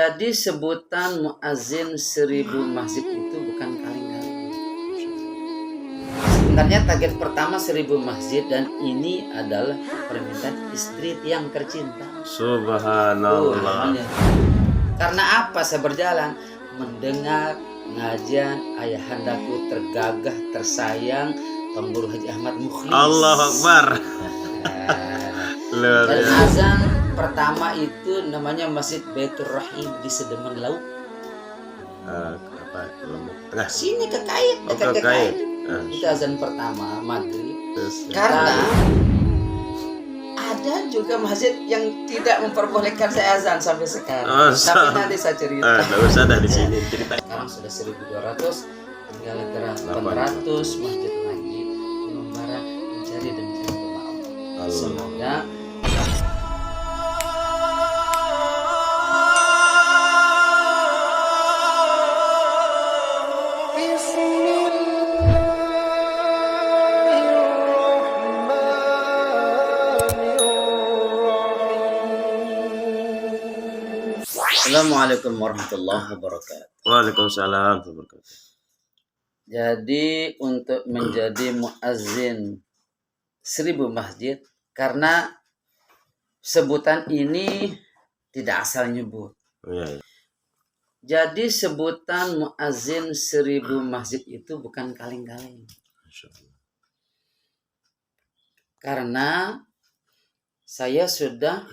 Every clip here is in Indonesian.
Jadi sebutan muazin 1000 masjid itu bukan kaleng-kaleng. Sebenarnya target pertama 1000 masjid dan ini adalah permintaan istri yang tercinta. Subhanallah. Karena apa saya berjalan mendengar pengajian ayahandaku tergagah tersayang Tuan Guru Haji Ahmad Mukhlis. Allahu Akbar. Luar Dan biasa. azan pertama itu namanya Masjid Baitur Rahim di Sedeman Laut. Tengah Sini ke Kait, dekat ke Kait. Itu azan pertama maghrib. Karena ada juga masjid yang tidak memperbolehkan saya azan sampai sekarang. Tapi nanti saya cerita. Tidak usah dah di sini cerita. Sekarang sudah 1200, tinggal 800 masjid lagi di membara mencari dan mencari doa Allah. Semoga Assalamualaikum warahmatullahi wabarakatuh. Waalaikumsalam warahmatullahi wabarakatuh. Jadi untuk menjadi muazzin 1000 masjid, karena sebutan ini tidak asal nyebut. Iya. Jadi sebutan muazzin 1000 masjid itu bukan kaleng-kaleng. Karena saya sudah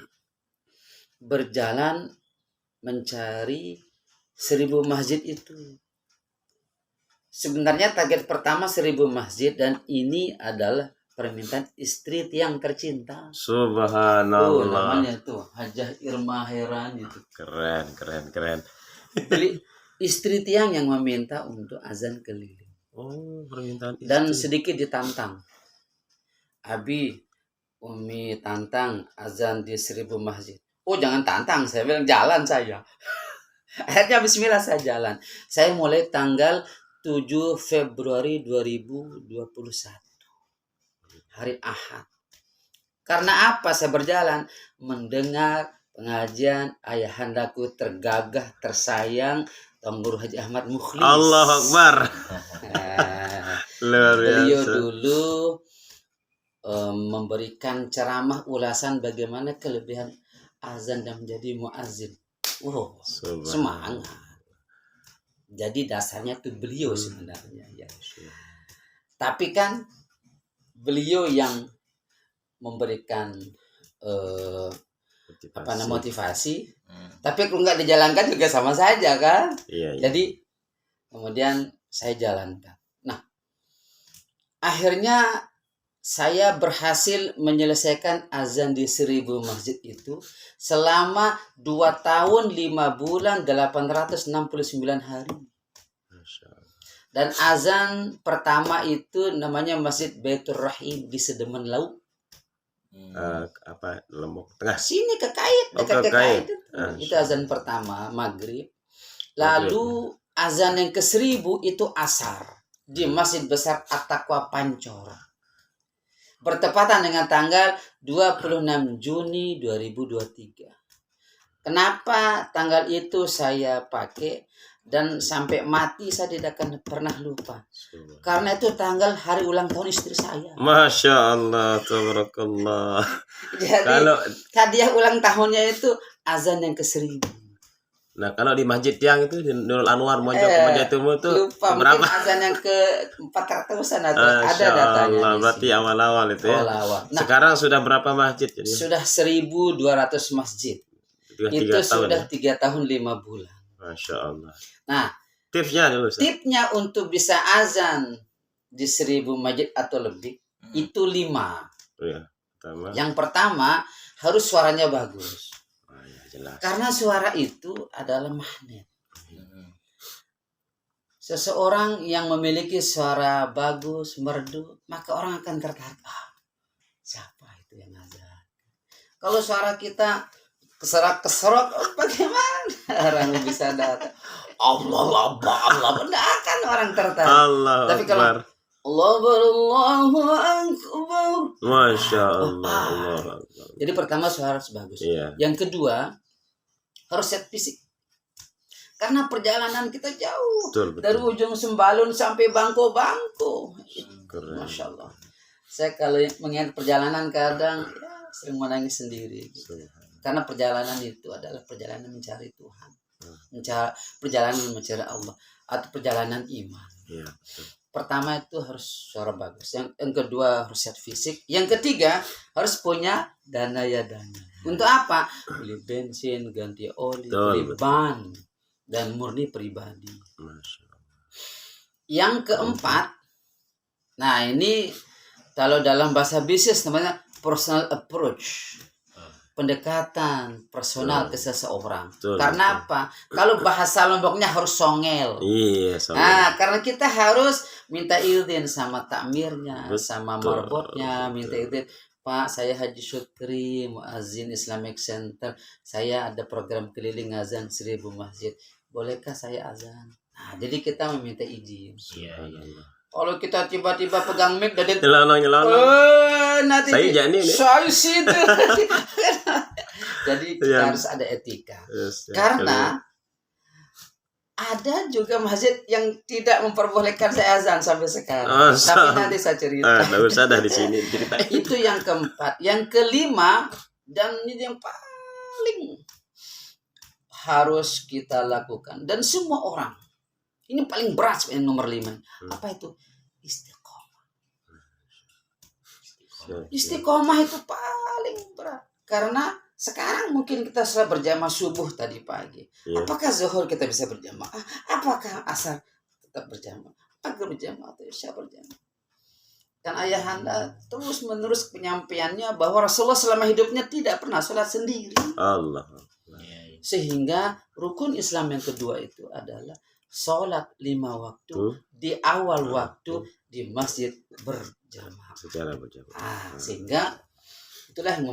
berjalan mencari 1000 masjid itu. Sebenarnya target pertama 1000 masjid dan ini adalah permintaan istri yang tercinta. Subhanallah. Namanya tuh Hajah Irma Heran itu. Keren. Jadi istri tiang yang meminta untuk azan keliling. Oh, permintaan istri. Dan sedikit ditantang. Abi, Umi tantang azan di 1000 masjid. Oh jangan tantang, saya bilang jalan saya. Akhirnya bismillah saya jalan. Saya mulai tanggal 7 Februari 2021. Hari Ahad. Karena apa saya berjalan? Mendengar pengajian ayahandaku tergagah tersayang Tuan Guru Haji Ahmad Mukhlis. Allahu Akbar. Luar biasa. Beliau dulu memberikan ceramah ulasan bagaimana kelebihan azan dan menjadi muazzin. Semangat. Jadi dasarnya tuh beliau sebenarnya ya. Tapi kan beliau yang memberikan motivasi. Tapi kalau nggak dijalankan juga sama saja kan. Iya. Jadi kemudian saya jalankan. Nah, akhirnya saya berhasil menyelesaikan azan di 1000 masjid itu selama 2 tahun 5 bulan 869 hari. Dan azan pertama itu namanya Masjid Baitur Rahim di Sedeman Laut. Lombok Tengah. Sini ke Kait, dekat ke Kait. Itu azan pertama maghrib. Lalu azan yang ke-1000 itu asar di Masjid Besar At-Taqwa Pancor. Bertepatan dengan tanggal 26 Juni 2023. Kenapa tanggal itu saya pakai dan sampai mati saya tidak akan pernah lupa. Karena itu tanggal hari ulang tahun istri saya. Masya Allah, tabarakallah. Jadi hadiah ulang tahunnya itu azan yang ke-1000. Nah kalau di Masjid Tiang itu di Nurul Anwar Mojatumu itu lupa, berapa? Mungkin azan yang ke 400-an atau ada datanya. Allah, berarti awal-awal itu ya. Awal-awal. Nah, sekarang sudah berapa masjid? Jadi? Sudah 1200 masjid. Itu sudah 3 tahun 5 bulan. Masya Allah. Nah, tipsnya dulu. Tipsnya untuk bisa azan di 1000 masjid atau lebih itu 5. Yang pertama harus suaranya bagus. Jelas. Karena suara itu adalah magnet. Seseorang yang memiliki suara bagus, merdu, maka orang akan tertarik. Siapa itu yang azan? Kalau suara kita keserak-keserok, bagaimana orang bisa datang? Allah, tidak akan orang tertarik. Tapi kalau Allahu Akbar. Masya Allah. Allah. Jadi pertama suara harus bagus. Iya. Yang kedua harus set fisik. Karena perjalanan kita jauh. Betul, betul. Dari ujung Sembalun sampai Bangko-Bangko. Keren. Masya Allah. Saya kalau mengingat perjalanan kadang ya, sering menangis sendiri. Gitu. Karena perjalanan itu adalah perjalanan mencari Tuhan. Perjalanan mencari Allah. Atau perjalanan iman. Ya, betul. Pertama itu harus suara bagus. Yang kedua harus sehat fisik. Yang ketiga harus punya dana. Untuk apa? Beli bensin, ganti oli, beli ban, dan murni pribadi. Masya Allah. Yang keempat, nah ini kalau dalam bahasa bisnis namanya personal approach. Pendekatan personal ke seseorang. Karena apa? Kalau bahasa Lomboknya harus songel. Iya, songel. Nah, karena kita harus minta izin sama takmirnya, sama marbotnya, minta izin. Pak, saya Haji Syukri, muazin Islamic Center. Saya ada program keliling azan 1000 masjid. Bolehkah saya azan? Nah, jadi kita meminta izin. Iya. Kalau kita tiba-tiba pegang mic dan nanti saya situ. Jadi kita harus ada etika. Karena ada juga masjid yang tidak memperbolehkan saya azan sampai sekarang. Tapi nanti saya cerita. Tidak usah di sini cerita. Itu yang keempat. Yang kelima, dan ini yang paling harus kita lakukan. Dan semua orang. Ini paling berat yang nomor 5. Apa itu? Istiqomah. Istiqomah itu paling berat. Karena sekarang mungkin kita sudah berjamaah subuh tadi pagi. Apakah zuhur kita bisa berjamaah? Apakah asar tetap berjamaah? Maghrib berjamaah atau isya berjamaah? Dan ayahanda terus menerus penyampaiannya bahwa Rasulullah selama hidupnya tidak pernah sholat sendiri. Allah. Sehingga rukun Islam yang kedua itu adalah sholat 5 waktu di awal waktu di masjid berjamaah. Secara berjamaah. Sehingga itulah yang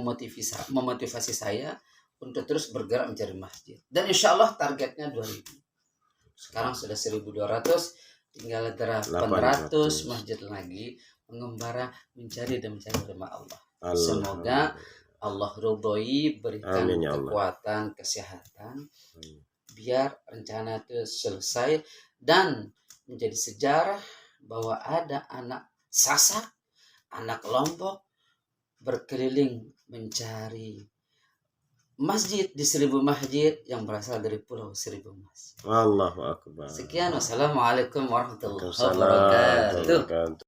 memotivasi saya untuk terus bergerak mencari masjid. Dan insya Allah targetnya 2000. Sekarang sudah 1200, tinggal 800 masjid lagi mengembara mencari dan mencari rumah Allah. Semoga Allah ridhoi, berikan kekuatan, kesehatan, biar rencana itu selesai dan menjadi sejarah bahwa ada anak Sasak, anak Lombok berkeliling mencari masjid di 1000 masjid yang berasal dari pulau 1000 masjid. Allahu Akbar. Sekian, wassalamualaikum warahmatullahi wabarakatuh.